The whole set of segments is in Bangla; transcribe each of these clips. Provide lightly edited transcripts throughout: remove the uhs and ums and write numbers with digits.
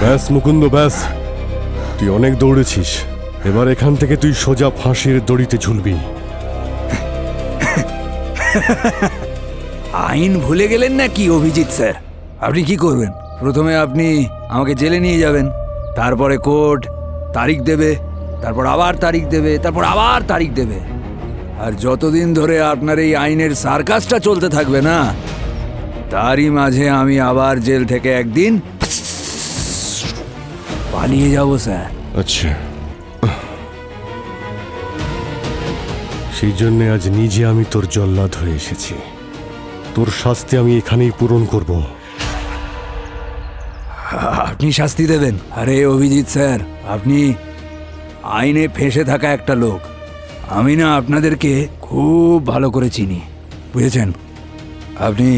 ব্যাস মুকুন্দ ব্যাস, তুই অনেক দৌড়েছিস, এবার এখান থেকে তুই সোজা ফাঁসির দড়িতে ঝুলবি। আইন ভুলে গেলেন না কি অভিজিৎ স্যার? আপনি কি করবেন? প্রথমে আপনি আমাকে জেলে নিয়ে যাবেন, তারপরে কোর্ট তারিখ দেবে, তারপর আবার তারিখ দেবে, তারপর আবার তারিখ দেবে। আর যতদিন ধরে আপনার এই আইনের সার্কাসটা চলতে থাকবে না, তারই মাঝে আমি আবার জেল থেকে একদিন পালিয়ে যাব স্যার। আচ্ছা, সেই জন্য আজ নিজে আমি তোর জল্লাদ হয়ে এসেছি। তোর শাস্তি আমি এখানেই পূরণ করব। আপনি শাস্তি দেবেন? আরে অভিজিৎ স্যার, আপনি আইনে ফেঁসে থাকা একটা লোক। আমি না আপনাদেরকে খুব ভালো করে চিনি, বুঝেছেন? আপনি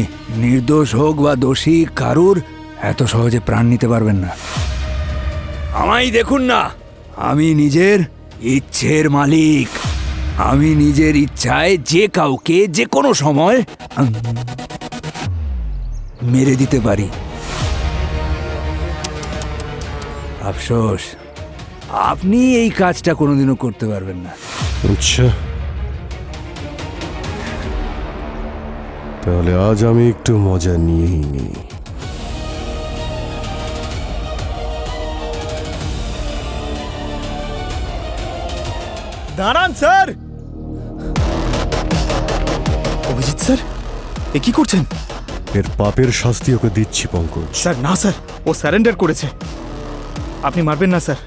নির্দোষ হোক বা দোষী, কারুর এত সহজে প্রাণ নিতে পারবেন না। আমায় দেখুন না, আমি নিজের ইচ্ছের মালিক। আমি নিজের ইচ্ছায় যে কাউকে যে কোনো সময় মেরে দিতে পারি। আফসোস, আপনি এই কাজটা কোনোদিনও করতে পারবেন না। আচ্ছা, তাহলে আজ আমি একটু মজা নিয়েই নিই। দাঁড়ান স্যার। অভিজিৎ স্যার, এ কি করছেন? এর পাপের শাস্তি ওকে দিচ্ছি পঙ্কজ। স্যার না স্যার, ও স্যারেন্ডার করেছে। আপনি মারবেন না স্যার,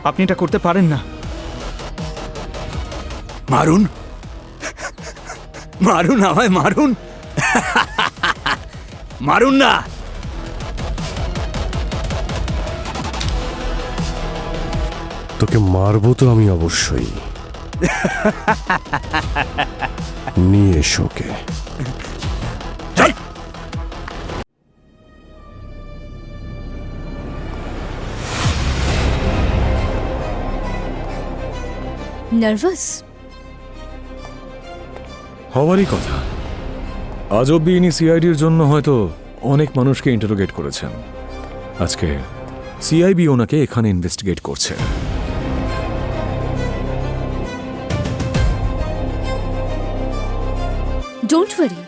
আপনি এটা করতে পারেন না। মারুন, মারুন, আমায় মারুন, মারুন না। তোকে মারবো তো আমি অবশ্যই। নিয়ে এসো ওকে। নার্ভাস? হওয়ারই কথা। আজ অব্দি ইনি সিআইডির জন্য হয়তো অনেক মানুষকে ইন্টারোগেট করেছেন। আজকে সিআইবি ওনাকে এখানে ইনভেস্টিগেট করছে। ডোন্ট ওয়ারি,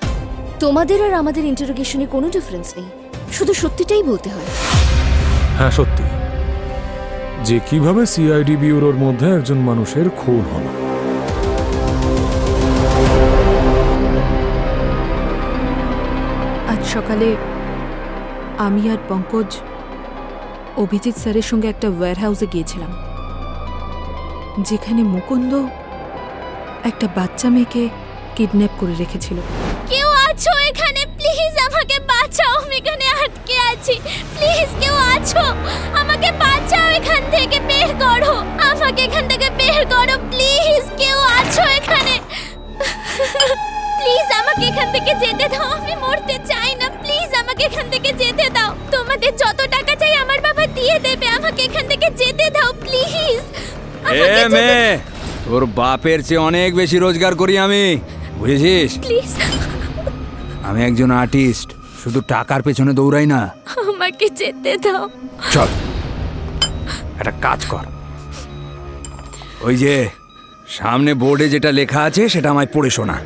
তোমাদের আর আমাদের ইন্টারোগেশনে কোনো ডিফারেন্স নেই, শুধু সত্যিটাই বলতে হয়। হ্যাঁ সত্যি, যে কিভাবে সিআইডি ব্যুরোর মধ্যে একজন মানুষের খুন হলো। আজ সকালে আমি আর পঙ্কজ অভিজিৎ স্যারের সঙ্গে একটা ওয়্যারহাউসে গিয়েছিলাম, যেখানে মুকুন্দ একটা বাচ্চা মেয়েকে কিডন্যাপ করে রেখেছিল। কেউ আছো এখানে? প্লিজ আমাকে বাঁচাও, আমি এখানে আটকে আছি। প্লিজ কেউ আছো? আমাকে বাঁচাও, এখান থেকে বের করো, আমাকে এখান থেকে বের করো। প্লিজ কেউ আছো এখানে? প্লিজ আমাকে এখান থেকে যেতে দাও, আমি মরতে চাই না। প্লিজ আমাকে এখান থেকে যেতে দাও। তোমাদের যত টাকা চাই আমার বাবা দিয়ে দেবে, আমাকে এখান থেকে যেতে দাও প্লিজ। এ মেয়ে, তোর বাপের চেয়ে অনেক বেশি রোজগার করি আমি, বুঝেছিস? প্লিজ আমি একজন আর্টিস্ট, শুধু টাকার পেছনে দৌড়াই না। আমাকে যেতে দাও। চল একটা কাজ কর, ওই যে সামনে বোর্ডে যেটা লেখা আছে সেটা আমায় পড়ে শোনা।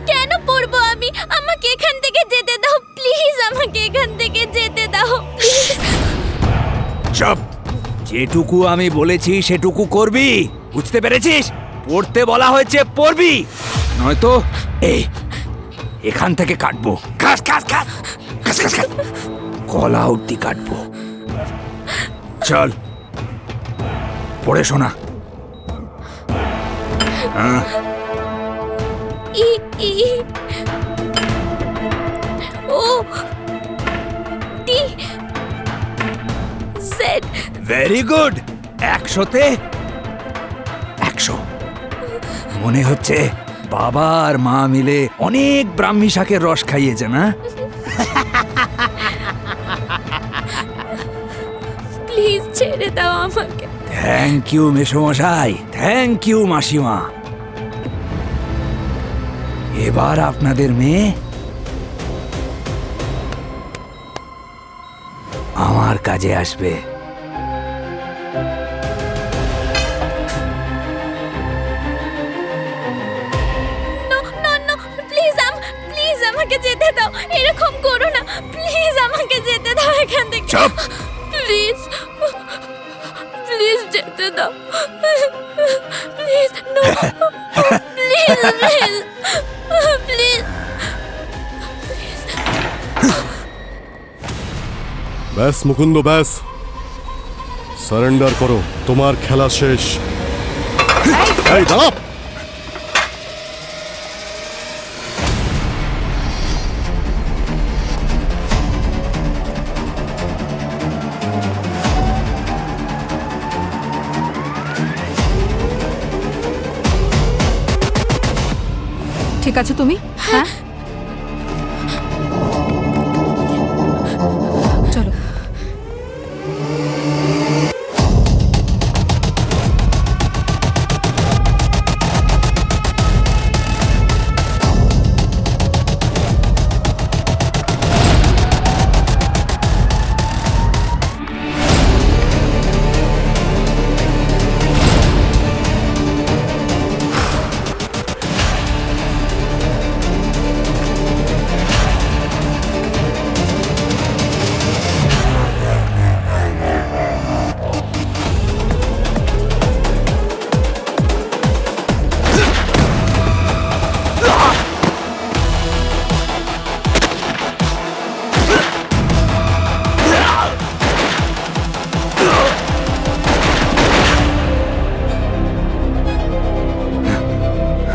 কেন পড়বো আমি? আমাকে এখান থেকে যেতে দাও প্লিজ, আমাকে এখান থেকে যেতে দাও প্লিজ। চুপ, যেটুকু আমি বলেছি সেটুকু করবি, বুঝতে পেরেছিস? পড়তে বলা হয়েছে পড়বি, নয়তো এই এখান থেকে কাটবো, খাস খাস খাস খাস খাস খাস গলা অব্দি কাটবো। চল পড়ে শোনা। E E O T Z. Very good, 100-তে 100। মনে হচ্ছে বাবা আর মা মিলে অনেক ব্রাহ্মী শাকের রস খাইয়েছে না? প্লিজ ছেড়ে দাও আমাকে। থ্যাংক ইউ মেসোমশাই, থ্যাংক ইউ মাসিমা। এবার আপনাদের মেয়ে আমার আমার কাজে আসবে। প্লিজ আমাকে যেতে দাও, এরকম করো না, প্লিজ আমাকে যেতে দাও এখান থেকে। চুপ! প্লিজ প্লিজ যেতে দাও, please no, please please please. ব্যাস মুকুন্দ ব্যাস, সারেন্ডার করো, তোমার খেলা শেষ। এই দাঁড়া! ঠিক আছে তুমি? হ্যাঁ চলো।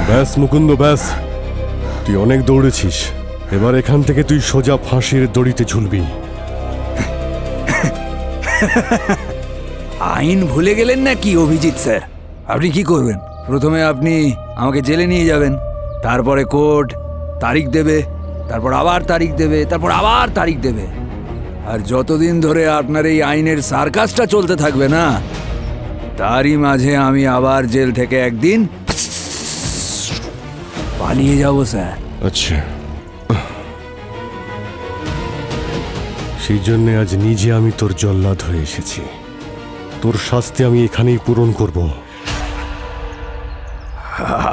ব্যাস মুকুন্দ ব্যাস, তুই অনেক দৌড়েছিস, এবার এখান থেকে তুই সোজা ফাঁসির দড়িতে ঝুলবি। আইন ভুলে গেলেন নাকি অভিজিৎ স্যার? আপনি কি করবেন? প্রথমে আপনি আমাকে জেলে নিয়ে যাবেন, তারপরে কোর্ট তারিখ দেবে, তারপর আবার তারিখ দেবে, তারপর আবার তারিখ দেবে। আর যতদিন ধরে আপনার এই আইনের সার্কাসটা চলতে থাকবে না, তারই মাঝে আমি আবার জেল থেকে একদিন পালিয়ে যাব স্যার। আচ্ছা, সেই জন্য আজ নিজে আমি তোর জল্লাদ হয়ে এসেছি। তোর শাস্তি আমি এখানেই পূরণ করব।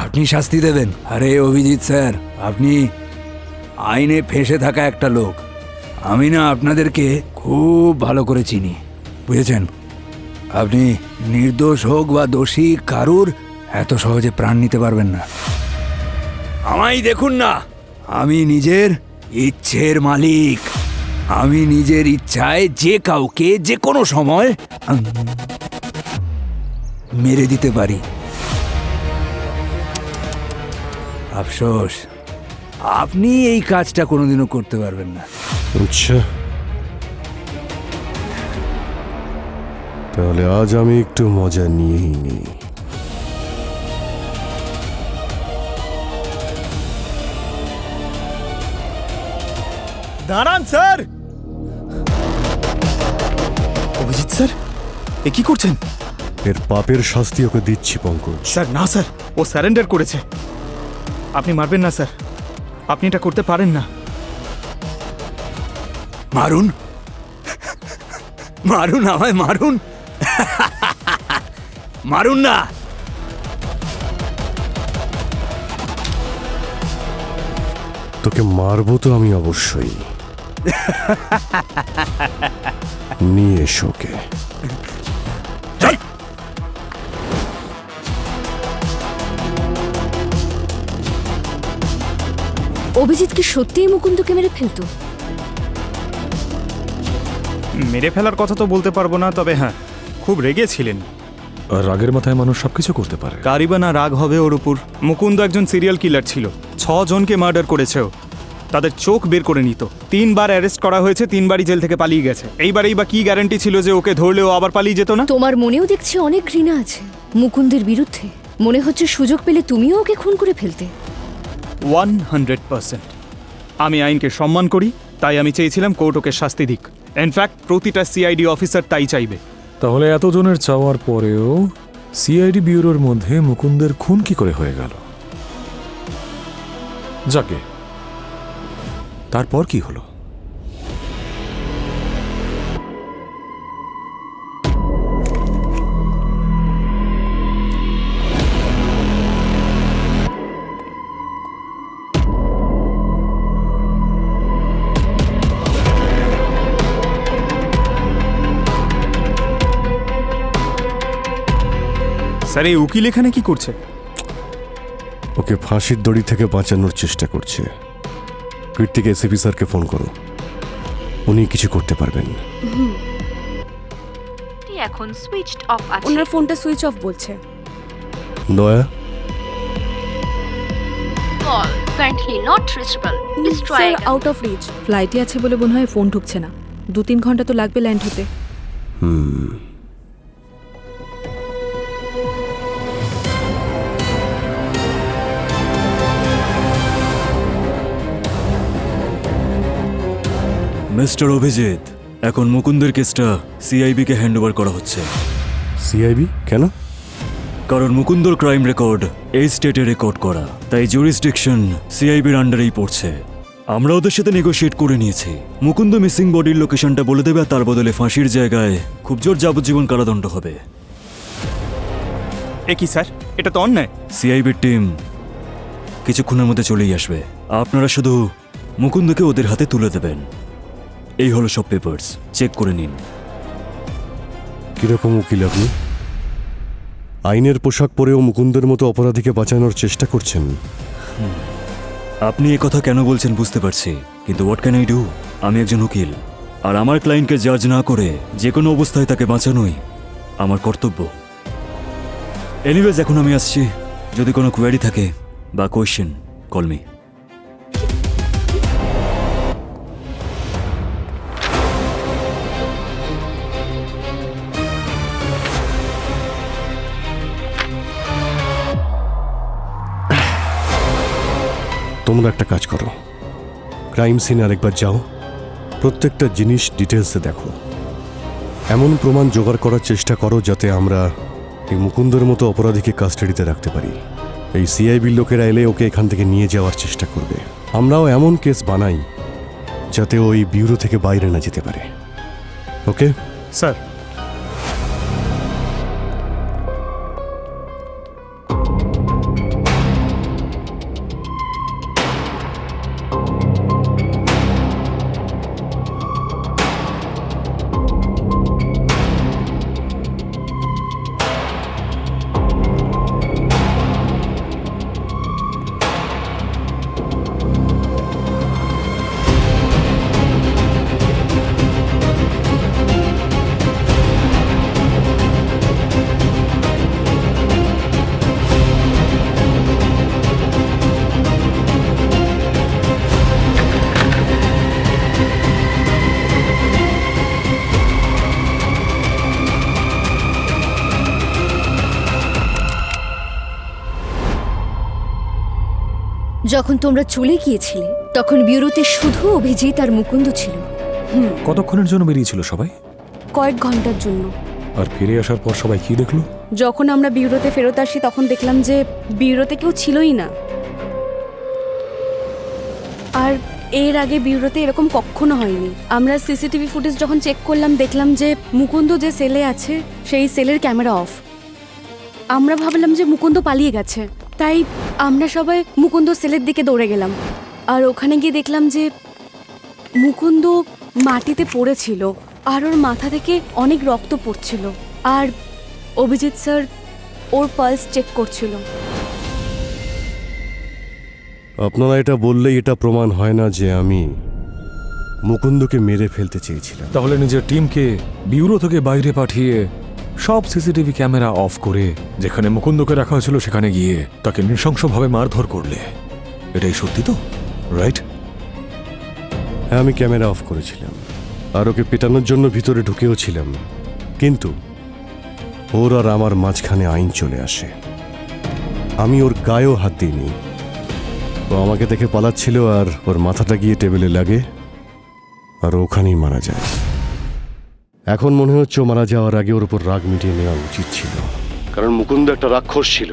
আপনি শাস্তি দেবেন? আরে অভিজিৎ স্যার, আপনি আইনে ফেঁসে থাকা একটা লোক। আমি না আপনাদেরকে খুব ভালো করে চিনি, বুঝেছেন? আপনি নির্দোষ হোক বা দোষী, কারুর এত সহজে প্রাণ নিতে পারবেন না। আমায় দেখুন না, আমি নিজের ইচ্ছের মালিক। আমি নিজের ইচ্ছায় যে কাউকে যে কোনো সময় মেরে দিতে পারি। আফসোস, আপনি এই কাজটা কোনোদিনও করতে পারবেন না। আচ্ছা, তাহলে আজ আমি একটু মজা নিয়েই নিই। দাঁড়ান স্যার। অভিজিৎ স্যার, এ কি করছেন? এর পাপের শাস্তি ওকে দিচ্ছি পঙ্কজ। স্যার না স্যার, ও স্যারেন্ডার করেছে। আপনি মারবেন না স্যার, আপনি এটা করতে পারেন না। মারুন, মারুন, আমায় মারুন, মারুন না। তোকে মারবো তো আমি অবশ্যই। নিয়ে এসো ওকে। অভিজিৎ কি সত্যিই মুকুন্দকে মেরে ফেলতো? মেরে ফেলার কথা তো বলতে পারবো না, তবে হ্যাঁ, খুব রেগেছিলেন। আর রাগের মাথায় মানুষ সবকিছু করতে পারে। কারই বা না রাগ হবে ওর উপর? মুকুন্দ একজন সিরিয়াল কিলার ছিল, 6 জনকে মার্ডার করেছে ও। তাদের চোখ বের করে নিত। 3 বার অ্যারেস্ট করা হয়েছে, 3 বারই জেল থেকে পালিয়ে গেছে। এইবারেই বা কি গ্যারান্টি ছিল যে ওকে ধরলেও আবার পালিয়ে যেত না? তোমার মনেও দেখছি অনেক ঘৃণা আছে মুকুন্দের বিরুদ্ধে। মনে হচ্ছে সুযোগ পেলে তুমিও ওকে খুন করে ফেলতে। 100%। আমি আইনকে সম্মান করি, তাই আমি চেয়েছিলাম কোর্ট ওকে শাস্তি দিক। ইনফ্যাক্ট প্রতিটা সিআইডি অফিসার তাই চাইবে। তাহলে এতজনের চাওয়ার পরেও সিআইডি ব্যুরোর মধ্যে মুকুন্দের খুন কি করে হয়ে গেল? যাকে, তারপর কি হলো? স্যার এই উকিল এখানে কি করছে? ওকে ফাঁসির দড়ি থেকে বাঁচানোর চেষ্টা করছে। কীর্তিক এসিপি স্যারকে ফোন করো, উনি কিছু করতে পারবেন। এখন সুইচড অফ আছে। ওনার ফোনটা সুইচ অফ বলছে। দয়া, call currently not reachable. Please try sir out of reach. ফ্লাইটে আছে বলে মনে হয় ফোন ঢুকছে না। 2-3 ঘন্টা তো লাগবে ল্যান্ড হতে। মিস্টার অভিজিৎ, এখন মুকুন্দের কেসটা সিআইবিকে হ্যান্ডওভার করা হচ্ছে। সিআইবি কেন? কারণ মুকুন্দর ক্রাইম রেকর্ড এই স্টেটে রেকর্ড করা, তাই জুরিসডিকশন সিআইবির আন্ডারেই পড়ছে। আমরা ওদের সাথে নেগোশিয়েট করে নিয়েছি। মুকুন্দ মিসিং বডির লোকেশনটা বলে দেবে, আর তার বদলে ফাঁসির জায়গায় খুব জোর যাবজ্জীবন কারাদণ্ড হবে। এ কি স্যার, এটা তো অন্যায়। সিআইবির টিম কিছুক্ষণের মধ্যে চলেই আসবে। আপনারা শুধু মুকুন্দকে ওদের হাতে তুলে দেবেন। এই হলো সব পেপারস, চেক করে নিন। কিরকম উকিল আপনি? আইনের পোশাক পরেও মুকুন্দের মতো অপরাধীকে বাঁচানোর চেষ্টা করছেন। আপনি এ কথা কেন বলছেন বুঝতে পারছি, কিন্তু হোয়াট ক্যান আই ডু? আমি একজন উকিল, আর আমার ক্লায়েন্টকে জাজ না করে যে কোনো অবস্থায় তাকে বাঁচানোই আমার কর্তব্য। এনিওয়েজ, এখন আমি আসছি। যদি কোনো কোয়ারি থাকে বা কোয়েশ্চেন, কল মি। তোমরা একটা কাজ করো, ক্রাইম সিনে আরেকবার যাও, প্রত্যেকটা জিনিস ডিটেলসে দেখো। এমন প্রমাণ জোগাড় করার চেষ্টা করো যাতে আমরা এই মুকুন্দের মতো অপরাধীকে কাস্টাডিতে রাখতে পারি। এই সিআইবির লোকেরা এলে ওকে এখান থেকে নিয়ে যাওয়ার চেষ্টা করবে। আমরাও এমন কেস বানাই যাতে ওই ব্যুরো থেকে বাইরে না যেতে পারে। ওকে স্যার, যখন তোমরা চলে গিয়েছিলে তখন ব্যুরোতে শুধু অভিজিৎ আর মুকুন্দ ছিল। কতক্ষণের জন্য বেরিয়েছিল সবাই? কয়েক ঘন্টার জন্য। আর ফিরে আসার পর সবাই কি দেখলো? যখন আমরা ব্যুরোতে ফেরত আসি তখন দেখলাম যে ব্যুরোতে কেউ ছিলই না। আর এর আগে ব্যুরোতে এরকম কখনো হয়নি। আমরা সিসিটিভি ফুটেজ যখন চেক করলাম দেখলাম যে মুকুন্দ যে সেলে আছে সেই সেলের ক্যামেরা অফ। আমরা ভাবলাম যে মুকুন্দ পালিয়ে গেছে, তাই আমরা সবাই মুকুন্দ সেলের দিকে দৌড়ে গেলাম। আর ওখানে গিয়ে দেখলাম যে মুকুন্দ মাটিতে পড়েছিল আর ওর মাথা থেকে অনেক রক্ত পড়ছিল। আর অভিজিৎ স্যার ওর পালস চেক করছিল। আপনারা এটা বললেই এটা প্রমাণ হয় না যে আমি মুকুন্দকে মেরে ফেলতে চেয়েছিলাম। তাহলে নিজের টিমকে ব্যুরো থেকে বাইরে পাঠিয়ে সব সিসিটিভি ক্যামেরা অফ করে যেখানে মুকুন্দকে রাখা হয়েছিল সেখানে গিয়ে তাকে নৃশংসভাবে মারধর করলে, এটাই সত্যি তো, রাইট? হ্যাঁ, আমি ক্যামেরা অফ করেছিলাম আর ওকে পেটানোর জন্য ভিতরে ঢুকেও ছিলাম, কিন্তু ওর আর আমার মাঝখানে আইন চলে আসে। আমি ওর গায়েও হাত দিইনি। ও আমাকে দেখে পালাচ্ছিল আর ওর মাথাটা গিয়ে টেবিলে লাগে আর ওখানেই মারা যায়। এখন মনে হচ্ছে ও মারা যাওয়ার আগে ওর উপর রাগ মিটিয়ে নেওয়া উচিত ছিল, কারণ মুকুন্দ একটা রাক্ষস ছিল,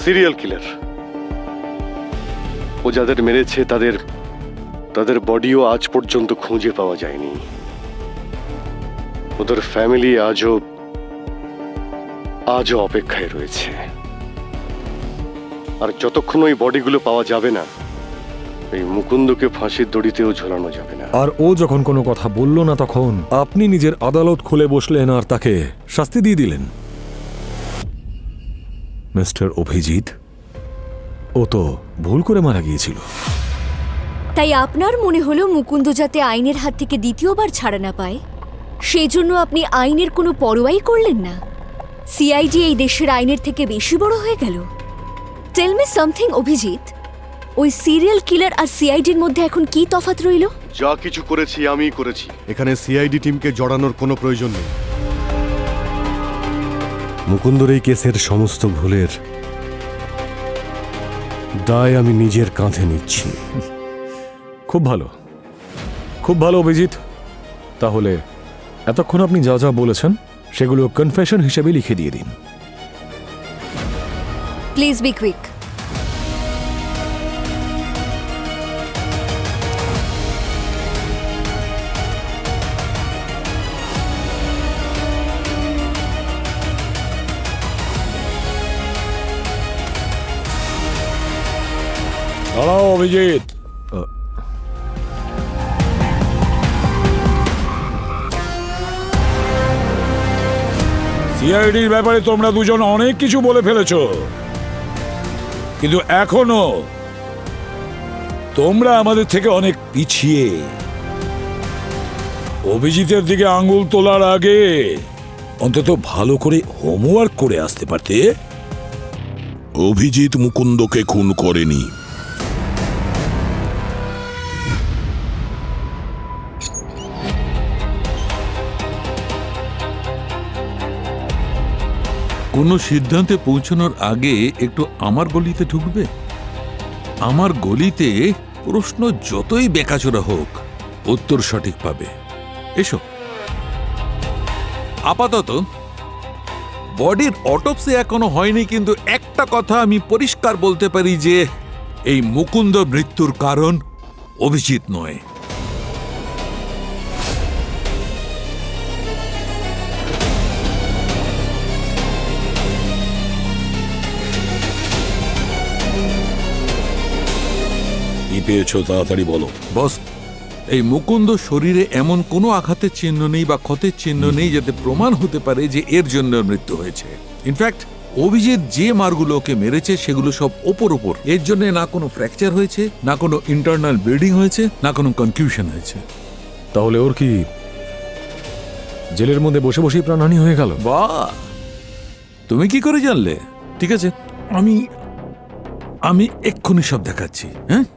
সিরিয়াল কিলার। ও যাদের মেরেছে তাদের বডিও আজ পর্যন্ত খুঁজে পাওয়া যায়নি। ওদের ফ্যামিলি আজও অপেক্ষায় রয়েছে। আর যতক্ষণ ওই বডিগুলো পাওয়া যাবে না, এই মুকুন্দকে ফাঁসির দড়িতেও ঝোলানো যাবে না। আর ও যখন কোনো কথা বলল না তখন আপনি নিজের আদালত খুলে বসলেন আর তাকে শাস্তি দিয়ে দিলেন। মিস্টার অভিজিৎ ও তো ভুল করে মারা গিয়েছিল। তাই আপনার মনে হলো মুকুন্দ যাতে আইনের হাত থেকে দ্বিতীয়বার ছাড়া না পায় সেই জন্য আপনি আইনের কোনো পরোয়াই করলেন না। সিআইডি এই দেশের আইনের থেকে বেশি বড় হয়ে গেল। টেল মি সামথিং অভিজিৎ, ওই সিরিয়াল কিলার আর সিআইডির মধ্যে এখন কি তফাৎ রইল? যা কিছু করেছি আমিই করেছি, এখানে সিআইডি টিমকে জড়ানোর কোনো প্রয়োজন নেই। মুকুন্দর এই কেসের সমস্ত ভুলের দায় আমি নিজের কাঁধে নিচ্ছি। খুব ভালো, খুব ভালো অভিজিৎ। তাহলে এতক্ষণ আপনি যা যা বলেছেন সেগুলো কনফেশন হিসেবে লিখে দিয়ে দিন। Please be quick. দাঁড়াও অভিজিৎ, সিআইডির ব্যাপারে তোমরা দুজন অনেক কিছু বলে ফেলেছো, কিন্তু এখনো তোমরা আমাদের থেকে অনেক পিছিয়ে। অভিজিতের দিকে আঙ্গুল তোলার আগে অন্তত ভালো করে হোমওয়ার্ক করে আসতে পারতে। অভিজিৎ মুকুন্দকে খুন করেনি। কোনো সিদ্ধান্তে পৌঁছানোর আগে একটু আমার গলিতে ঢুকবে। আমার গলিতে প্রশ্ন যতই বেকাচোরা হোক উত্তর সঠিক পাবে। এসো। আপাতত বডির অটোপসি এখনো হয়নি, কিন্তু একটা কথা আমি পরিষ্কার বলতে পারি যে এই মুকুন্দ মৃত্যুর কারণ অভিজিৎ নয়। কি পেয়েছো তাড়াতাড়ি বলো। বস, এই মুকুন্দ শরীরে এমন কোনো আঘাতের চিহ্ন নেই বা ক্ষতের চিহ্ন নেই যাতে প্রমাণ হতে পারে যে এর জন্য মৃত্যু হয়েছে। ইনফ্যাক্ট অভিজিৎ যে মারগুলো ওকে মেরেছে সেগুলো সব ওপর এর জন্য না কোনো ফ্র্যাকচার হয়েছে, না কোনো ইন্টারনাল ব্লিডিং হয়েছে, না কোনো কনফিউশন হয়েছে। তাহলে ওর কি জেলের মধ্যে বসে বসেই প্রাণহানি হয়ে গেল? বাহ, তুমি কি করে জানলে? ঠিক আছে, আমি আমি এক্ষুনি সব দেখাচ্ছি। হ্যাঁ,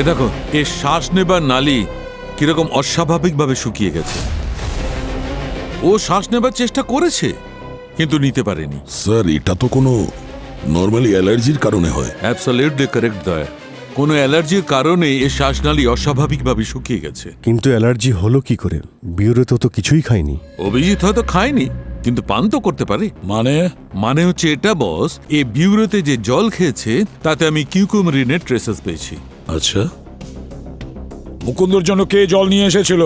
এ দেখো, এর শ্বাস নেবার নালী কিরকম অস্বাভাবিকভাবে শুকিয়ে গেছে। ও শ্বাস নেবার চেষ্টা করেছে কিন্তু নিতে পারেনি। স্যার, এটা তো কোনো নর্মালি অ্যালার্জির কারণে হয়। অ্যাবসলিউটলি কারেক্ট দয়া। কোনো অ্যালার্জির কারণে এর শ্বাসনালী অস্বাভাবিকভাবে শুকিয়ে গেছে। কিন্তু অ্যালার্জি হলো কি করে? বিউরোতে তো কিছুই খায়নি। অভিজিৎ হয়তো খায়নি, কিন্তু পান তো করতে পারে। মানে হচ্ছে এটা বস, এই বিউরোতে যে জল খেয়েছে তাতে আমি কিউকুমারিনের ট্রেসেস পেয়েছি। আচ্ছা, মুকুন্দর জন্য কে জল নিয়ে এসেছিল?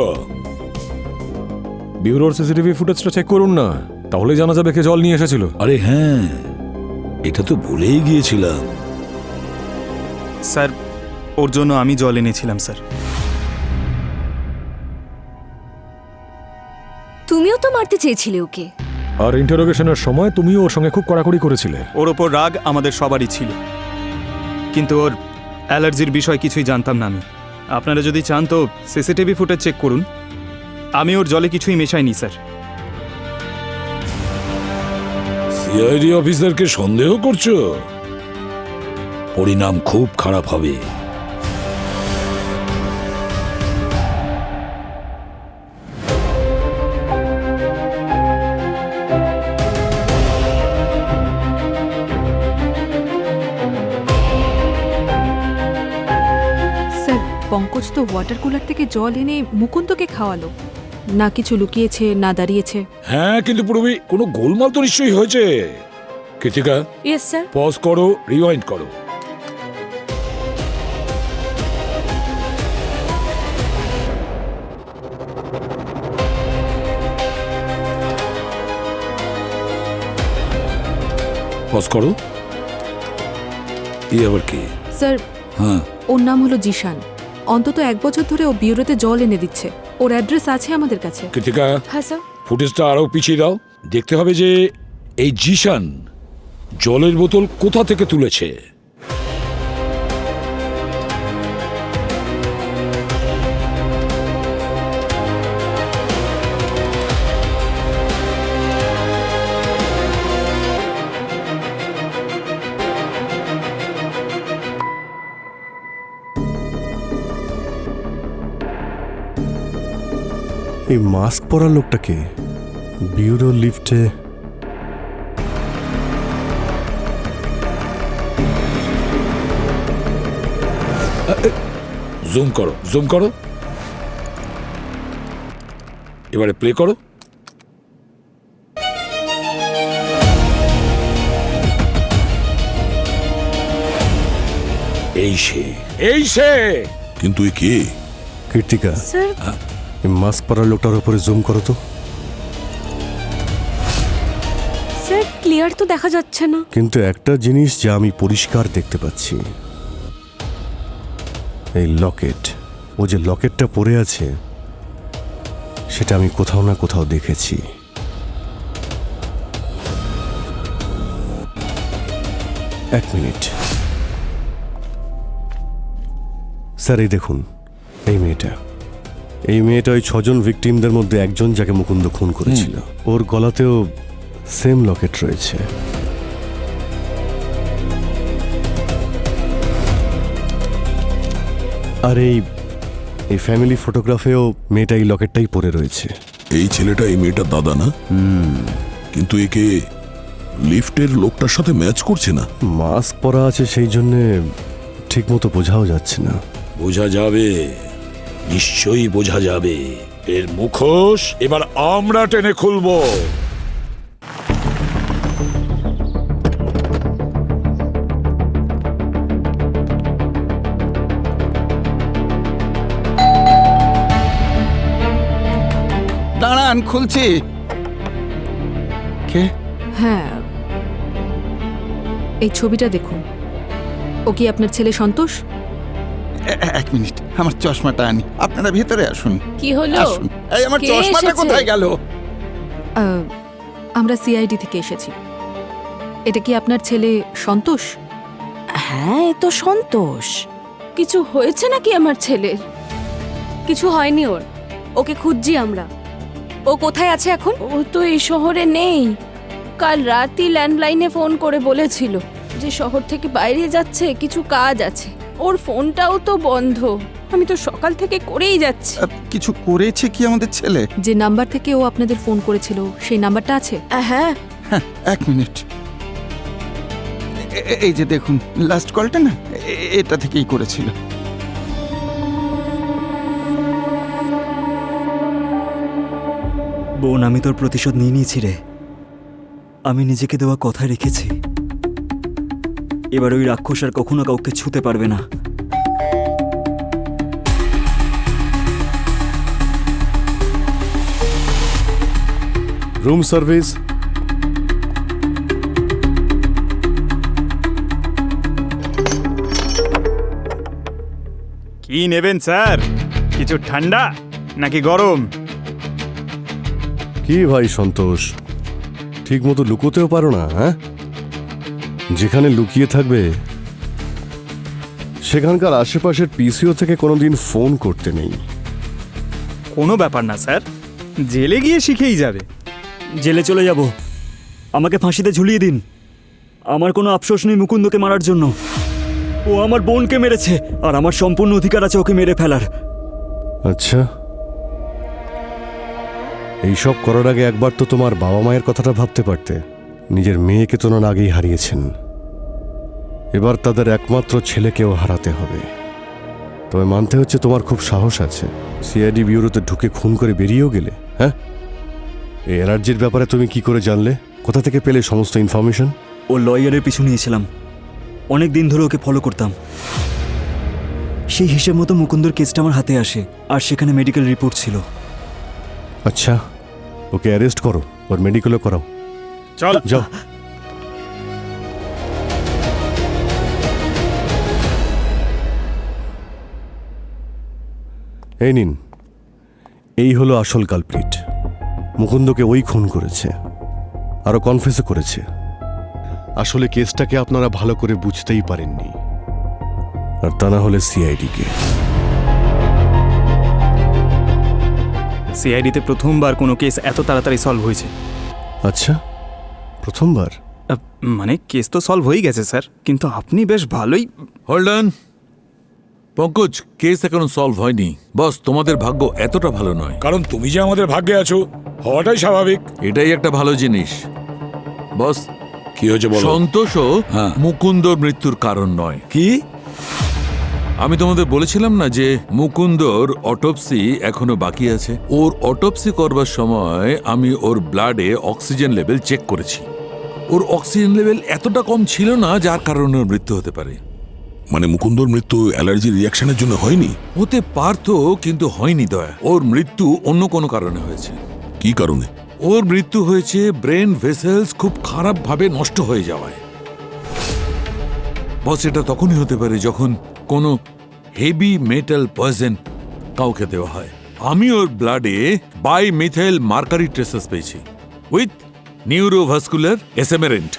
ব্যুরোর সিসিটিভি ফুটেজটা চেক করুন না, তাহলে জানা যাবে কে জল নিয়ে এসেছিল। আরে হ্যাঁ, এটা তো ভুলেই গিয়েছিলাম। স্যার, ওর জন্য আমি জল এনেছিলাম স্যার। তুমিও তো মারতে চেয়েছিলে ওকে। আর ইন্টারোগেশনের সময় তুমিও ওর সঙ্গে খুব কড়াকড়ি করেছিলে। ওর ওপর রাগ আমাদের সবারই ছিল, কিন্তু ওর অ্যালার্জির বিষয় কিছুই জানতাম না আমি। আপনারা যদি চান তো সিসিটিভি ফুটেজ চেক করুন, আমি ওর জলে কিছুই মেশাইনি স্যার। সিআইডি অফিসারকে সন্দেহ করছো? পরিণাম খুব খারাপ হবে। স্যার, পঙ্কজ তো ওয়াটার কুলার থেকে জল এনে মুকুন্দকে খাওয়ালো। না কিছু লুকিয়েছে, না দাঁড়িয়েছে। হ্যাঁ, কিন্তু পুরোপুরি কোনো গোলমাল তো নিশ্চয়ই হয়েছে। Krittika, yes sir. পজ করো, রিওয়াইন্ড করো। পজ করো। এই আবার কি? স্যার, হ্যাঁ, ওর নাম হলো জিশান। অন্তত 1 বছর ধরে ও বিউরোতে জল এনে দিচ্ছে। ওর অ্যাড্রেস আছে আমাদের কাছে। কৃতিকা, হ্যাঁ স্যার। ফুটেজটা আরো পিছিয়ে দাও। দেখতে হবে যে এই জিশান জলের বোতল কোথা থেকে তুলেছে। এই মাস্ক পরা লোকটাকে বিউরো লিফটে জুম করো, জুম করো, এবারে প্লে করো। এই সে, এই সে। কিন্তু এ কে? কৃতিকা, স্যার এই মাস্ক পরা লোকটার উপরে জুম করো তো। স্যার ক্লিয়ার তো দেখা যাচ্ছে না। কিন্তু একটা জিনিস যা আমি পরিষ্কার দেখতে পাচ্ছি, এই লকেট, ও যে লকেটটা পরে আছে সেটা আমি কোথাও না কোথাও দেখেছি। এক মিনিট স্যার, এই দেখুন, এই মেয়েটা, এই মেয়েটা ওই 6 জন ভিকটিমদের মধ্যে একজন, যাকে মুকুন্দ খুন করেছিল। ওর গলাতেও সেম লকেট রয়েছে। আর এই ফ্যামিলি ফটোগ্রাফেও মেয়েটা এই লকেটটাই পরে রয়েছে। এই ছেলেটা এই মেয়েটার দাদা না? কিন্তু একে লিফটের লোকটার সাথে ম্যাচ করছে না। মাস্ক পরা আছে সেই জন্যে ঠিক মতো বোঝাও যাচ্ছে না। বোঝা যাবে, নিশ্চয়ই বোঝা যাবে। এর মুখোশ এবার আমরা টেনে খুলবো। দাঁড়ান, খুলছি। কে? হ্যাঁ, এই ছবিটা দেখুন। ও কি আপনার ছেলে সন্তোষ? এক মিনিট, আমার চশমাটা আনি। আপনারা ভেতরে আসুন। কি হলো? আসুন। এই আমার কে চশমাটা এসেছে? কোথায় গেল? আমরা সিআইডি থেকে এসেছি। এটা কি আপনার ছেলে সন্তোষ? হ্যাঁ, এ তো সন্তোষ। কিছু হয়েছে নাকি আমার ছেলের? কিছু হয়নি ওর। ওকে খুঁজছি আমরা। ও কোথায় আছে এখন? ও তো এই শহরে নেই। কাল রাতই ল্যান্ডলাইনে ফোন করে বলেছিল যে শহর থেকে বাইরে যাচ্ছে, কিছু কাজ আছে। ওর ফোনটাও তো বন্ধ। আমি তো সকাল থেকে করেই যাচ্ছি। কিছু করেছে কি আমাদের ছেলে? যে নাম্বার থেকে ও আপনাদের ফোন করেছিল সেই নাম্বারটা আছে? হ্যাঁ। হ্যাঁ, এক মিনিট। এই যে দেখুন, লাস্ট কলটা না, এটা থেকেই করেছিল। বোন, আমি তোর প্রতিশোধ নিয়ে নিয়েছি রে। আমি নিজেকে দেওয়া কথা রেখেছি। এবার ওই রাক্ষস আর কখনো কাউকে ছুতে পারবে না। Room service. কি নেবেন স্যার? কিছু ঠান্ডা নাকি গরম? কি ভাই সন্তোষ, ঠিক মতো লুকোতেও পারো না? হ্যাঁ, যেখানে লুকিয়ে থাকবে সেখানকার আশেপাশের পিসিও থেকে কোনোদিন ফোন করতে নেই। কোনো ব্যাপার না স্যার, জেলে গিয়ে শিখেই যাবে। জেলে চলে যাব, আমাকে ফাঁসিতে ঝুলিয়ে দিন। আমার কোনো আফসোস নেই মুকুন্দকে মারার জন্য। ও আমার বোনকে মেরেছে, আর আমার সম্পূর্ণ অধিকার আছে ওকে মেরে ফেলার। আচ্ছা, এইসব করার আগে একবার তো তোমার বাবা মায়ের কথাটা ভাবতে পারতে। নিজের মেয়েকে তো না আগেই হারিয়েছেন, এবার তাদের একমাত্র ছেলেকেও হারাতে হবে। তবে মানতে হচ্ছে তোমার খুব সাহস আছে। সিআইডি বিউরোতে ঢুকে খুন করে বেরিয়েও গেলে। হ্যাঁ, এই এনার্জির ব্যাপারে তুমি কি করে জানলে? কোথা থেকে পেলে সমস্ত ইনফরমেশন? ও লয়ারের পিছু নিয়েছিলাম, অনেক দিন ধরে ওকে ফলো করতাম। সেই হিসেব মতো মুকুন্দর কেসটা আমার হাতে আসে, আর সেখানে মেডিকেল রিপোর্ট ছিল। আচ্ছা, ওকে অ্যারেস্ট করো, ওর মেডিকেলও করাও। চল যাও। এই নিন, এই হলো আসল কালপ্রিট। মুকুন্দকে ওই খুন করেছে, আরো কনফেসও করেছে। আসলে কেসটাকে আপনারা ভালো করে বুঝতেই পারেননি, আর তা না হলে সিআইডিকে। সিআইডিতে প্রথমবার কোনো কেস এত তাড়াতাড়ি সলভ হয়েছে। আচ্ছা, প্রথমবার? মানে কেস তো সলভ হয়ে গেছে স্যার, কিন্তু আপনি বেশ ভালোই। হোল্ড অন পঙ্কজ, কেস এখনো সলভ হয়নি। বস, তোমাদের ভাগ্য এতটা ভালো নয়। কারণ তুমি যে আমাদের ভাগ্যে আছো হওয়াটাই স্বাভাবিক। এটাই একটা ভালো জিনিস। বস, কি হয়েছে বলো? সন্তোষও হ্যাঁ। মুকুন্দর মৃত্যুর কারণ নয়। কি? আমি তোমাদের বলেছিলাম না যে মুকুন্দর অটোপসি এখনো বাকি আছে। ওর অটোপসি করবার সময় আমি ওর ব্লাডে অক্সিজেন লেভেল চেক করেছি। ওর অক্সিজেন লেভেল এতটা কম ছিল না যার কারণে ওর মৃত্যু হতে পারে। মানে মুকুন্দর মৃত্যু অ্যালার্জি রিয়াকশনের জন্য হয়নি? হতে পারতো, কিন্তু হয়নি দয়া। ওর মৃত্যু অন্য কোনো কারণে হয়েছে। কি কারণে? ওর মৃত্যু হয়েছে ব্রেন ভেসেলস খুব খারাপভাবে নষ্ট হয়ে যাওয়ায়। বস, এটা তখনই হতে পারে যখন কোনো হেভি মেটাল পয়জন কাউকে দেওয়া হয়। আমি ওর ব্লাডে বাইমিথাইল মার্কারি ট্রেসেস পেয়েছি উইথ নিউরোভাস্কুলার এসেমেরেন্ট।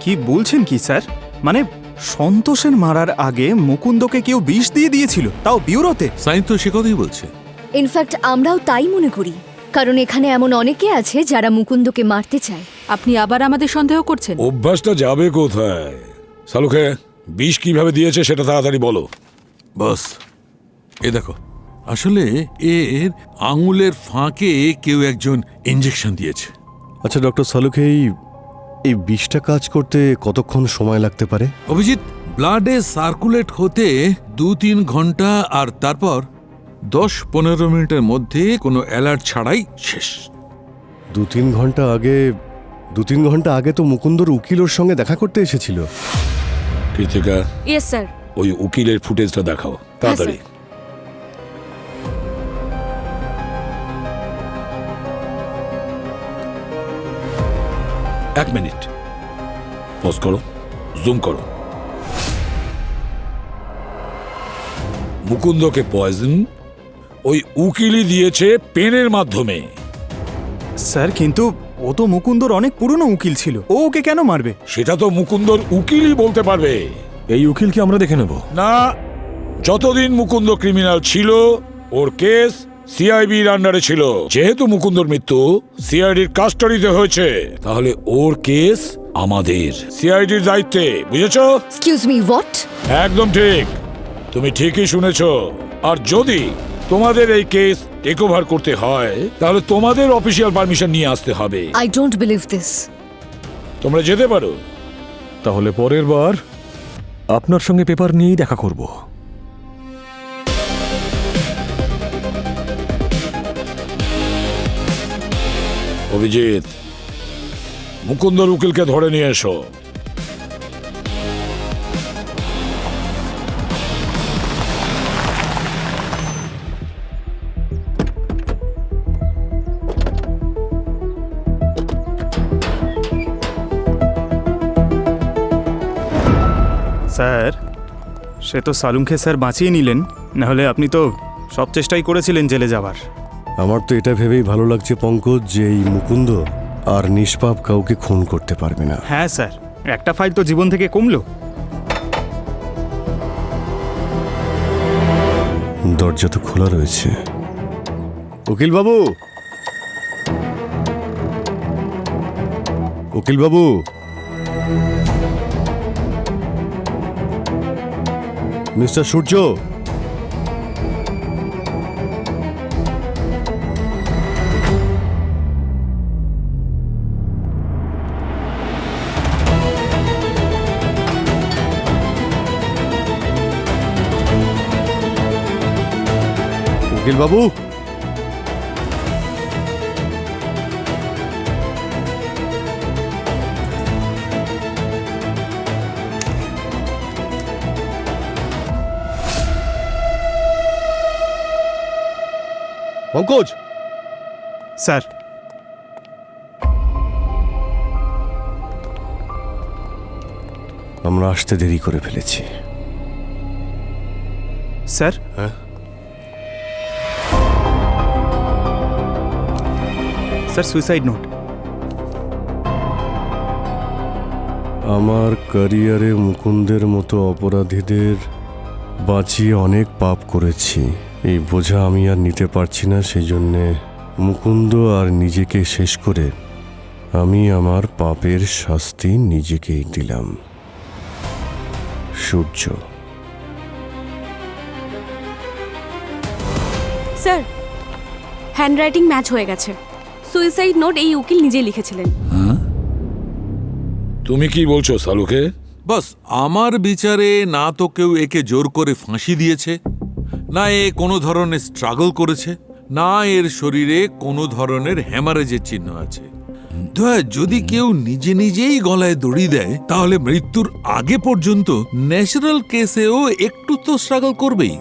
কি বলছেন কি স্যার? মানে সন্তোষের মারার আগে মুকুন্দকে কেউ বিষ দিয়ে দিয়েছিল, তাও বিউরোতে? সাইন্স তো সে কথাই বলছে। ইনফ্যাক্ট আমরাও তাই মনে করি, কারণ এখানে এমন অনেকে আছে যারা মুকুন্দকে মারতে চায়। আপনি আবার আমাদের সন্দেহ করছেন? অভ্যাসটা যাবে কোথায়? সালুকে বিষ কিভাবে দিয়েছে সেটা তাড়াতাড়ি বলো। বস, এ দেখো, আসলে এর আঙুলের ফাঁকে কেউ একজন ইঞ্জেকশন দিয়েছে। আচ্ছা ডক্টর সালুকে, এই বিষটা কাজ করতে কতক্ষণ সময় লাগতে পারে? অভিজিৎ, ব্লাডে সার্কুলেট হতে 2-3 ঘন্টা, আর তারপর 10-15 মিনিটের মধ্যে কোনো অ্যালার্ট ছাড়াই শেষ। 2-3 ঘন্টা আগে তো মুকুন্দর উকিল ওর সঙ্গে দেখা করতে এসেছিল। Krittika, yes sir. ওই উকিলের ফুটেজটা দেখাও তাড়াতাড়ি। এক মিনিট পজ করো, জুম করো। মুকুন্দকে পয়জন ওই উকিলই দিয়েছে পেনের মাধ্যমে। স্যার, কিন্তু ও তো মুকুন্দর অনেক পুরনো উকিল ছিল, ও ওকে কেন মারবে? সেটা তো মুকুন্দর উকিলই বলতে পারবে। এই উকিলকে আমরা দেখে নেব না, যতদিন মুকুন্দ ক্রিমিনাল ছিল ওর কেস সিআইবির আন্ডারে ছিল। যেহেতু মুকুন্দর মৃত্যু সিআইডির কাস্টাডিতে হয়েছে, তাহলে ওর কেস আমাদের সিআইডির দায়িত্বে। বুঝেছো? Excuse me, what? একদম ঠিক, তুমি ঠিকই শুনেছো। আর যদি তোমাদের এই কেস টেক ওভার করতে হয় তাহলে তোমাদের অফিসিয়াল পারমিশন নিয়ে আসতে হবে। I don't believe this. তোমরা যেতে পারো। তাহলে পরের বার আপনার সঙ্গে পেপার নিয়েই দেখা করব। অভিজিৎ, মুকুন্দর উকিলকে ধরে নিয়ে এসো। স্যার, সে তো সালুমকে স্যার বাঁচিয়ে নিলেন, নাহলে আপনি তো সব চেষ্টাই করেছিলেন জেলে যাবার। আমার তো এটা ভেবেই ভালো লাগছে পঙ্কজ যে এই মুকুন্দ আর নিষ্পাপ কাউকে খুন করতে পারবে না। হ্যাঁ স্যার, একটা ফাইল তো জীবন থেকে কমলো। দরজা তো খোলা রয়েছে। উকিল বাবু, উকিল বাবু, মিস্টার সূর্য, উকিল বাবু, পঙ্কজ। স্যার, আমরা আসতে দেরি করে ফেলেছি। স্যার হ্যাঁ স্যার সুইসাইড নোট। আমার ক্যারিয়ারে মুকুন্দের মতো অপরাধীদের বাঁচিয়ে অনেক পাপ করেছি। এই বোঝা আমি আর নিতে পারছি না, সেই জন্যে মুকুন্দ আর নিজেকে শেষ করে আমি আমার পাপের শাস্তি নিজেকেই দিলাম। সূর্য। স্যার, হ্যান্ডরাইটিং ম্যাচ হয়ে গেছে। সুইসাইড নোট এই উকিল নিজেই লিখেছিলেন। তুমি কি বলছো সালুকে? বাস আমার বিচারে না তো কেউ একে জোর করে ফাঁসি দিয়েছে, না এ কোনো ধরনের স্ট্রাগল করেছে, না এর শরীরে কোনো ধরনের হ্যামারেজের চিহ্ন আছে। যদি কেউ নিজে নিজেই গলায় দড়ি দেয় তাহলে মৃত্যুর আগে পর্যন্ত ন্যাচারাল কেসেও একটু তো স্ট্রাগল করবেই।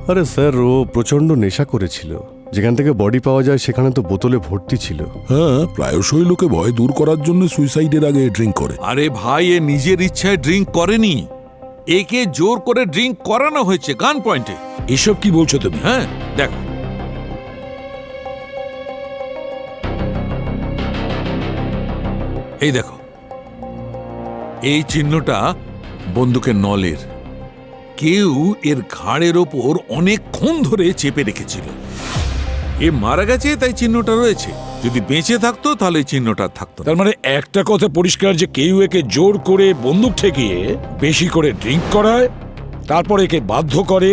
আরে স্যার, ও প্রচণ্ড নেশা করেছিল। যেখান থেকে বডি পাওয়া যায় সেখানে তো বোতলে ভর্তি ছিল। হ্যাঁ, প্রায়শই লোকে ভয় দূর করার জন্য সুইসাইডের আগে ড্রিঙ্ক করে। আরে ভাই, এ নিজের ইচ্ছায় ড্রিঙ্ক করেনি, একে জোর করে ড্রিঙ্ক করানো হয়েছে গান পয়েন্টে। এসব কি বলছো তুমি? হ্যাঁ দেখো, এই দেখো, এই চিহ্নটা বন্দুকের নলের। কেউ এর ঘাড়ের ওপর অনেকক্ষণ ধরে চেপে রেখেছিল। এ মারা গেছে তাই চিহ্নটা রয়েছে, যদি বেঁচে থাকতো তাহলে চিহ্নটা থাকতো। তার মানে একটা কথা পরিষ্কার যে কেউ একে জোর করে বন্দুক ঠেকিয়ে বেশি করে ড্রিঙ্ক করায়, তারপর একে বাধ্য করে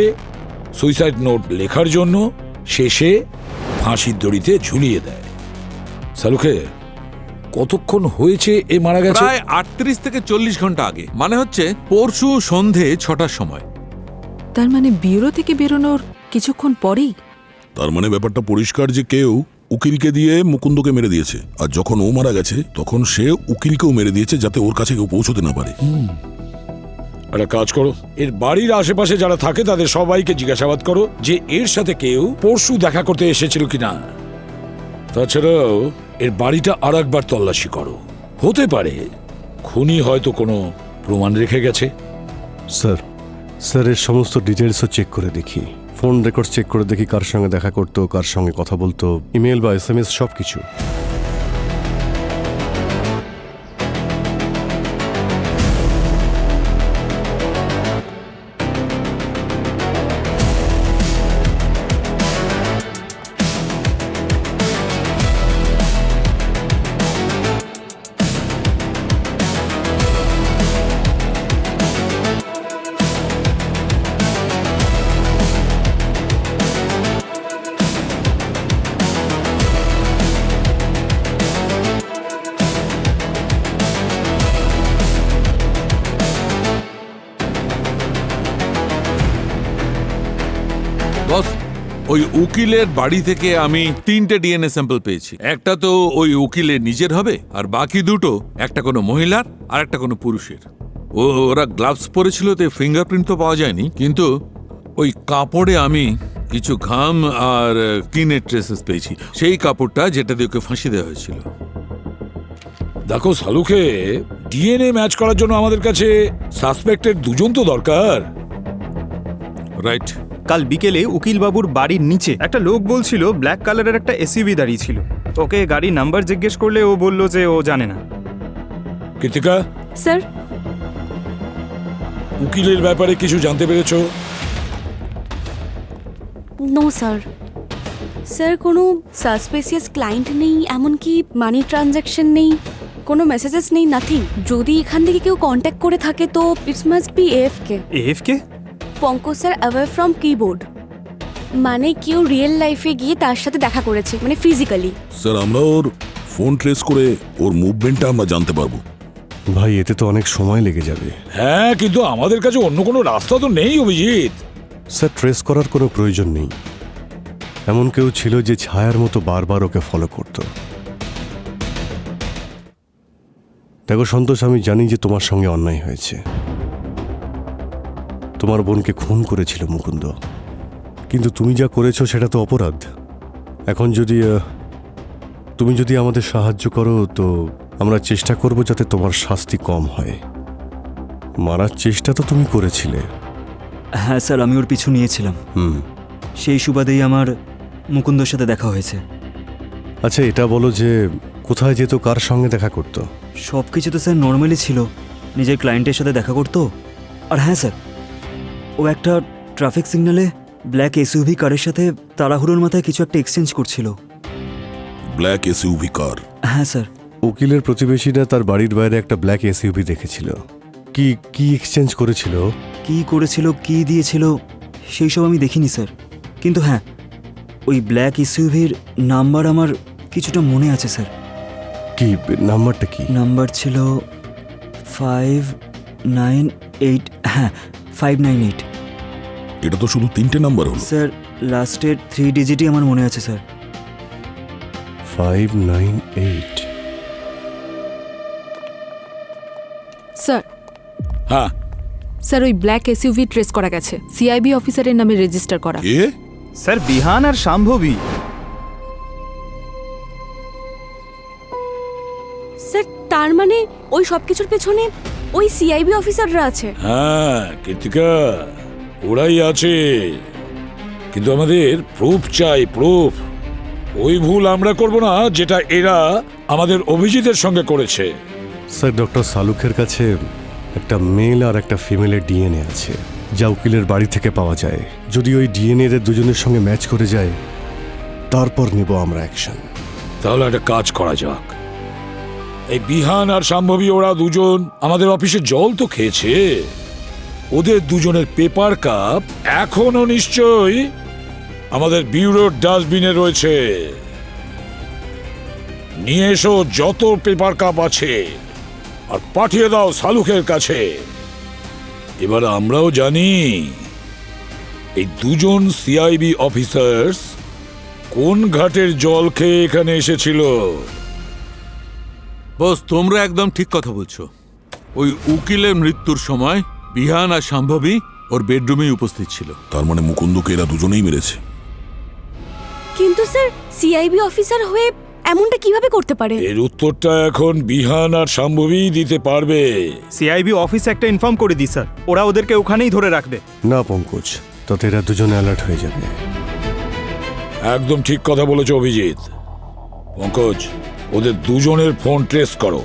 সুইসাইড নোট লেখার জন্য, শেষে ফাঁসির দড়িতে ঝুলিয়ে দেয়। সালুকে, কতক্ষণ হয়েছে এ মারা গেছে? প্রায় 38 থেকে 40 ঘন্টা আগে, মানে হচ্ছে পরশু সন্ধে 6টার সময়। তার মানে ব্যুরো থেকে বেরোনোর কিছুক্ষণ পরেই? তার মানে ব্যাপারটা পরিষ্কার যে কেউ উকিলকে দিয়ে মুকুন্দকে মেরে দিয়েছে, আর যখন ও মারা গেছে তখন সে উকিলকেও মেরে দিয়েছে যাতে ওর কাছে কেউ পৌঁছতে না পারে। একটা কাজ করো, এর বাড়ির আশেপাশে যারা থাকে তাদের সবাইকে জিজ্ঞাসাবাদ করো যে এর সাথে কেউ পরশু দেখা করতে এসেছিল কিনা। তাছাড়াও এর বাড়িটা আর একবার তল্লাশি করো, হতে পারে খুনি হয়তো কোনো প্রমাণ রেখে গেছে। স্যার এর সমস্ত ডিটেলসও চেক করে দেখি, ফোন রেকর্ড চেক করে দেখি কার সঙ্গে দেখা করতো, কার সঙ্গে কথা বলতো, ইমেল বা SMS সব কিছু। বস, ওই উকিলের বাড়ি থেকে আমি 3টে DNA স্যাম্পল পেয়েছি। একটা তো ওই উকিলের নিজের হবে, আর বাকি দুটো একটা কোনো মহিলার আর একটা কোনো পুরুষের। ওরা গ্লাভস পরেছিল, তো ফিঙ্গারপ্রিন্ট তো পাওয়া যায়নি, কিন্তু ওই কাপড়ে আমি কিছু ঘাম আর ক্লিনের ট্রেসেস পেয়েছি, সেই কাপড়টা যেটা দিয়ে ওকে ফাঁসি দেওয়া হয়েছিল। দেখো সালুকে, ডিএনএ ম্যাচ করার জন্য আমাদের কাছে সাসপেক্টের দুজন তো দরকার। রাইট। কাল বিকেলে উকিলবাবুর বাড়ির নিচে একটা লোক বলছিল ব্ল্যাক কালারের একটা SUV দাঁড়িয়ে ছিল। ওকে গাড়ির নাম্বার জিজ্ঞেস করলে ও বলল যে ও জানে না। কৃতিকা স্যার, উকিলের ব্যাপারে কিছু জানতে পেরেছো? No sir. স্যার, কোনো সাসপেসিয়াস ক্লায়েন্ট নেই, এমনকি মানি ট্রানজ্যাকশন নেই, কোনো মেসেজেস নেই, নাথিং। যদি এখান থেকে কেউ কন্ট্যাক্ট করে থাকে তো it's must be AFK। AFK? Pankaj sir away from keyboard, মানে কেউ রিয়েল লাইফে গিয়ে তার সাথে দেখা করেছে, মানে ফিজিক্যালি। স্যার, আমরা ওর ফোন ট্রেস করে ওর মুভমেন্টটা আমরা জানতে পারবো। ভাই, এতে তো অনেক সময় লেগে যাবে। হ্যাঁ, কিন্তু আমাদের কাছে অন্য কোনো রাস্তা তো নেই অভিজিৎ। স্যার, ট্রেস করার কোনো প্রয়োজন নেই। এমন কেউ ছিল যে ছায়ার মতো বারবার ওকে ফলো করত। দেখো সন্তোষ, আমি জানি যে তোমার সঙ্গে অন্যায় হয়েছে। তোমার বোনকে খুন করেছিল মুকুন্দ, কিন্তু তুমি যা করেছো সেটা তো অপরাধ। এখন তুমি যদি আমাদের সাহায্য করো তো আমরা চেষ্টা করব যাতে তোমার শাস্তি কম হয়। মারার চেষ্টা তো তুমি করেছিলে, হ্যাঁ স্যার, আমি ওর পিছু নিয়েছিলাম। হুম। সেই সুবাদেই আমার মুকুন্দর সাথে দেখা হয়েছে। আচ্ছা এটা বলো যে কোথায় যেত, কার সঙ্গে দেখা করতো? সব কিছু তো স্যার নর্মালি ছিল, নিজের ক্লায়েন্টের সাথে দেখা করতো। আর হ্যাঁ স্যার, ও একটা ট্রাফিক সিগন্যালে ব্ল্যাক এসইউভি কারের সাথে তাড়াহুড়োর মাথায় কিছু একটা এক্সচেঞ্জ করছিল। ব্ল্যাক এসইউভি কার? হ্যাঁ স্যার। উকিলের প্রতিবেশীরা তার বাড়ির বাইরে একটা ব্ল্যাক এসইউভি দেখেছিল। কি কি এক্সচেঞ্জ করেছিল? কি করেছিল, কি দিয়েছিল সেই সব আমি দেখিনি স্যার, কিন্তু হ্যাঁ ওই ব্ল্যাক এসইউভির নাম্বার আমার কিছুটা মনে আছে স্যার। কি নাম্বারটা কি? নাম্বার ছিল 598। হ্যাঁ 598। এটা তো শুধু 3টে নাম্বার হলো স্যার, লাস্টের 3 ডিজিটই আমার মনে আছে স্যার। 598। স্যার, হ্যাঁ স্যার ওই ব্ল্যাক এসইউভি ট্রেস করা গেছে, সিআইবি অফিসারের নামে রেজিস্টার করা। কে? স্যার বিহান আর শাম্ভবী। স্যার তার মানে ওই সব কিছুর পেছনে ওই সিআইবি অফিসাররা আছে। হ্যাঁ কৃতিকা, ওরাই আছে, কিন্তু আমাদের প্রুফ চাই, প্রুফ। ওই ভুল আমরা করব না যেটা এরা আমাদের অভিজিতের সঙ্গে করেছে। স্যার ডক্টর সালুকের কাছে একটা মেল আর একটা ফিমেলের ডিএনএ আছে, যা উকিলের বাড়ি থেকে পাওয়া যায়। যদি ওই ডিএনএ এদের দুজনের সঙ্গে ম্যাচ করে যায়, তারপর নেব আমরা অ্যাকশন। তাহলে একটা কাজ করা যাক। এই বিহান আর শাম্ভবী ওরা দুজন আমাদের অফিসে জল তো খেয়েছে, ওদের দুজনের পেপার কাপ এখনো নিশ্চয়ই আমাদের বিউরোর ডাস্টবিনে রয়েছে। নিয়ে এসো যত পেপার কাপ আছে আর পাঠিয়ে দাও সালুকের কাছে। এবার আমরাও জানি এই দুজন সিআইবি অফিসার্স কোন ঘাটের জল খেয়ে এখানে এসেছিল। বস, তোমরা একদম ঠিক কথা বলছো। ওই উকিলের মৃত্যুর সময় বিহান আর শাম্ভবী ওর বেডরুমেই উপস্থিত ছিল। তার মানে মুকুন্দকে এরা দুজনেই মেরেছে। কিন্তু স্যার সিআইবি অফিসার হয়ে এমনটা কিভাবে করতে পারে? এর উত্তরটা এখন বিহান আর শাম্ভবী দিতে পারবে। সিআইবি অফিস একটা ইনফর্ম করে দিই স্যার, ওরা ওদেরকে ওখানেই ধরে রাখবে। না পঙ্কজ, তাতে এরা দুজনে অ্যালার্ট হয়ে যাবে। একদম ঠিক কথা বলেছ অভিজিৎ। পঙ্কজ, ওদের দুজনের ফোন ট্রেস করো।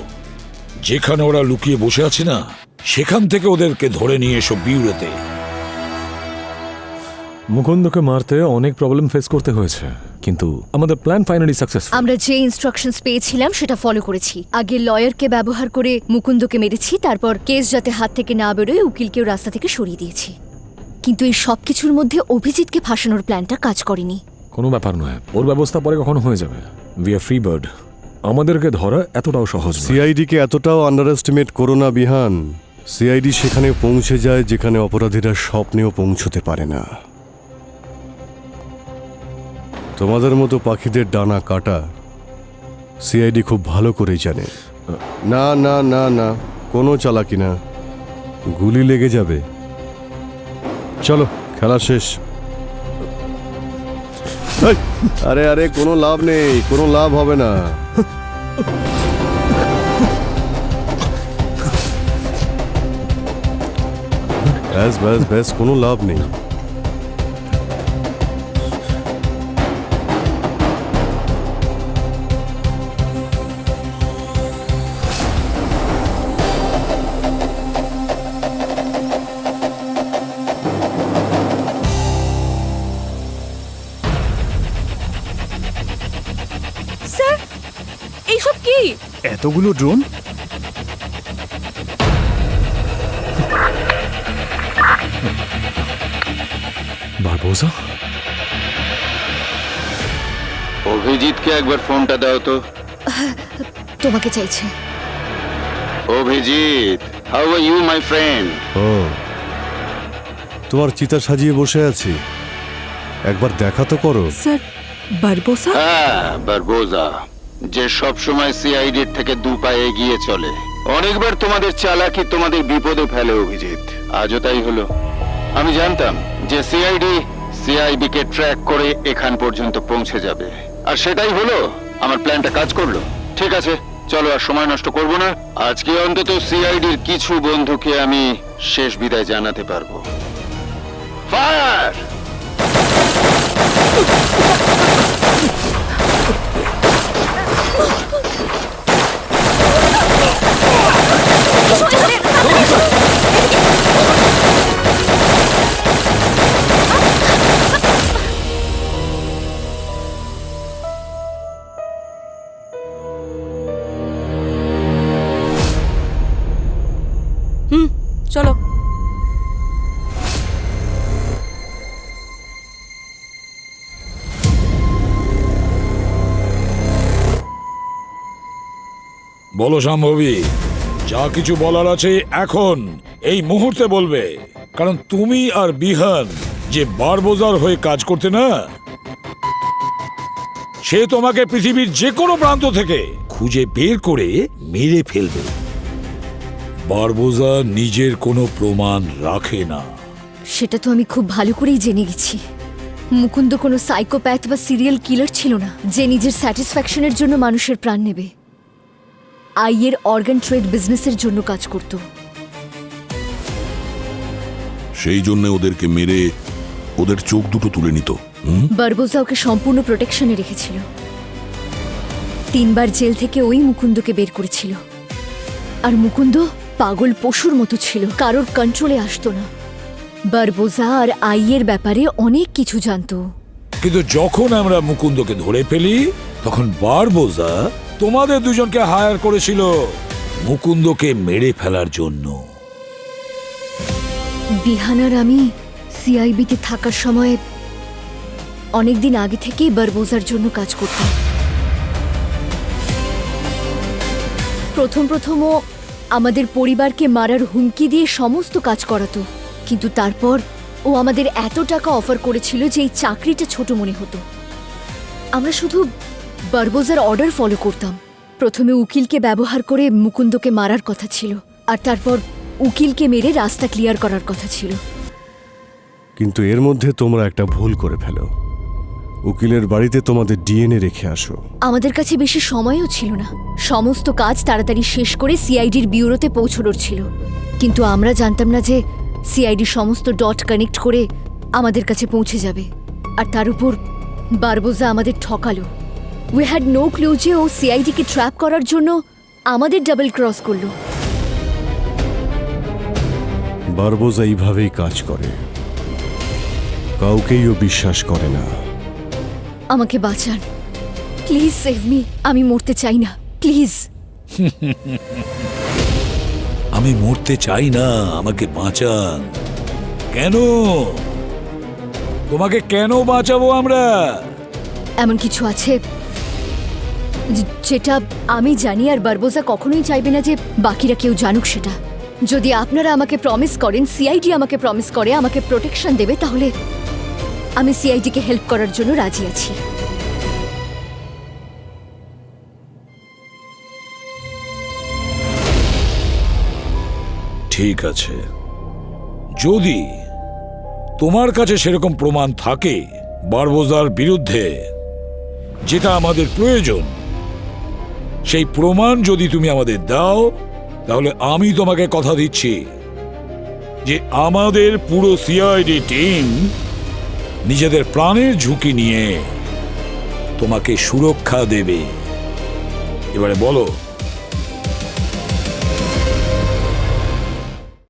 যেখানে ওরা লুকিয়ে বসে আছে না, সেখান থেকে ওদেরকে ধরে নিয়ে এসো বিউরোতে। মুকুন্দকে মারতে অনেক প্রবলেম ফেস করতে হয়েছে, কিন্তু আমাদের প্ল্যান ফাইনালি সাকসেসফুল। আমরা যে ইনস্ট্রাকশনস পেয়েছিলাম সেটা ফলো করেছি। আগে লয়ারকে ব্যবহার করে মুকুন্দকে মেরেছি, তারপর কেস যাতে হাত থেকে না বেরোয় উকিলকেও রাস্তা থেকে সরিয়ে দিয়েছি। কিন্তু এই সব কিছুর মধ্যে অভিজিৎকে ফাঁসানোর প্ল্যানটা কাজ করেনি। কোনো ব্যাপার নয়, ওর ব্যবস্থা পরে কখনো হয়ে যাবে। উই আর ফ্রি বার্ড, আমাদেরকে ধরা এতটাও সহজ নয়। সিআইডিকে এতটাও আন্ডার এস্টিমেট করো না বিহান। সিআইডি সেখানে পৌঁছে যায় যেখানে অপরাধীরা স্বপ্নেও পৌঁছতে পারে না। তোমাদের মতো পাখিদের ডানা কাটা সিআইডি খুব ভালো করেই জানে। না না না না, কোনো চালাকি না, গুলি লেগে যাবে। চলো, খেলা শেষ। এই, আরে আরে, কোনো লাভ নেই, কোনো লাভ হবে না। ব্যাস ব্যাস ব্যাস, কোনো লাভ নেই। স্যার এইসব কি? এতগুলো ড্রোন? বারবোজা, অভিজিৎকে একবার ফোনটা দাও তো। তোমাকে চাইছে। Abhijit, how are you my friend? ও, তোমার চিতা সাজিয়ে বসে আছি, একবার দেখা তো করো। Sir, Barbosa? হ্যাঁ, বারবোজা, যে সব সময় সিআইডির থেকে দু পায়ে এগিয়ে চলে। অনেকবার তোমাদের চালাকি তোমাদের বিপদে ফেলে অভিজিৎ, আজও তাই হলো। আমি জানতাম যে সিআইডি সিআইবি কে ট্র্যাক করে এখান পর্যন্ত পৌঁছে যাবে, আর সেটাই হলো। আমার প্ল্যানটা কাজ করলো। ঠিক আছে, চলো আর সময় নষ্ট করব না। আজকে অন্তত সিআইডির কিছু বন্ধুকে আমি শেষ বিদায় জানাতে পারবো। ফায়ার! চলো। বলো সম্ভবী, যা কিছু বলার আছে এখন এই মুহূর্তে বলবে, কারণ তুমি আর বিহান যে বারবোজার হয়ে কাজ করতে না, সে তোমাকে পৃথিবীর যে কোনো প্রান্ত থেকে খুঁজে বের করে মেরে ফেলবে। বারবোজা নিজের কোনো প্রমাণ রাখে না। সেটা তো আমি খুব ভালো করেই জেনে গেছি। মুকুন্দ কোনো সাইকোপ্যাথ বা সিরিয়াল কিলার ছিল না যে নিজের স্যাটিসফ্যাকশনের জন্য মানুষের প্রাণ নেবে। আইয়ের অর্গান ট্রেড বিজনেসের জন্য কাজ করত। সেই জন্য ওদেরকে মেরে ওদের চোখ দুটো তুলে নিত। বারবোজা ওকে সম্পূর্ণ প্রোটেকশনে রেখেছিল। 3 বার জেল থেকে ওই মুকুন্দকে বের করেছিল। আর মুকুন্দ পাগল পশুর মতো ছিল, কারোর কন্ট্রোলে আসতো না। বারবোজা আর আইয়ের ব্যাপারে অনেক কিছু জানতো। কিন্তু যখন আমরা মুকুন্দকে ধরে ফেলি তখন বারবোজা তোমাদের দুজনকে হায়ার করেছিল মুকুন্দকে মেরে ফেলার জন্য। বিহান আর আমি সিআইবিতে থাকার সময় অনেকদিন আগে থেকেই বারবোজার জন্য কাজ করতাম। প্রথম ও আমাদের পরিবারকে মারার হুমকি দিয়ে সমস্ত কাজ করাতো, কিন্তু তারপর ও আমাদের এত টাকা অফার করেছিল যে এই চাকরিটা ছোট মনে হতো। আমরা শুধু বারবোজার অর্ডার ফলো করতাম। প্রথমে উকিলকে ব্যবহার করে মুকুন্দকে মারার কথা ছিল, আর তারপর উকিলকে মেরে রাস্তা ক্লিয়ার করার কথা ছিল। কিন্তু এর মধ্যে তোমরা একটা ভুল করে ফেলো। উকিলের বাড়িতে তোমাদের ডিএনএ রেখে আসো। আমাদের কাছে বেশি সময়ও ছিল না। সমস্ত কাজ তাড়াতাড়ি শেষ করে সিআইডির ব্যুরোতে পৌঁছানোর ছিল, কিন্তু আমরা জানতাম না যে সিআইডি সমস্ত ডট কানেক্ট করে আমাদের কাছে পৌঁছে যাবে। আর তার উপর বারবোজা আমাদের ঠকালো। উই হ্যাড নো ক্লু যে ও সিআইডিকে ট্র্যাপ করার জন্য আমাদের ডাবল ক্রস করলো। বারবোজা এইভাবেই কাজ করে, কাউকেই ও বিশ্বাস করে না। আমাকে বাঁচান, প্লিজ সেভ মি। আমি মরতে চাই না, প্লিজ। আমি মরতে চাই না, আমাকে বাঁচান। কেন? তোমাকে কেন বাঁচাবো আমরা? এমন কিছু আছে যেটা আমি জানি, আর বারবোজা কখনোই চাইবে না যে বাকিরা কেউ জানুক সেটা। যদি আপনারা আমাকে প্রমিস করেন, সিআইডি আমাকে প্রমিস করে আমাকে প্রোটেকশন দেবে, তাহলে আমি সিআইডিকে হেল্প করার জন্য রাজি আছি। ঠিক আছে, যদি তোমার কাছে সেরকম প্রমাণ থাকে বারবোজার বিরুদ্ধে যেটা আমাদের প্রয়োজন, সেই প্রমাণ যদি তুমি আমাদের দাও, তাহলে আমি তোমাকে কথা দিচ্ছি যে আমাদের পুরো সিআইডি টিম নিজেদের প্রাণের ঝুঁকি নিয়ে তোমাকে সুরক্ষা দেবে। এবারে বলো,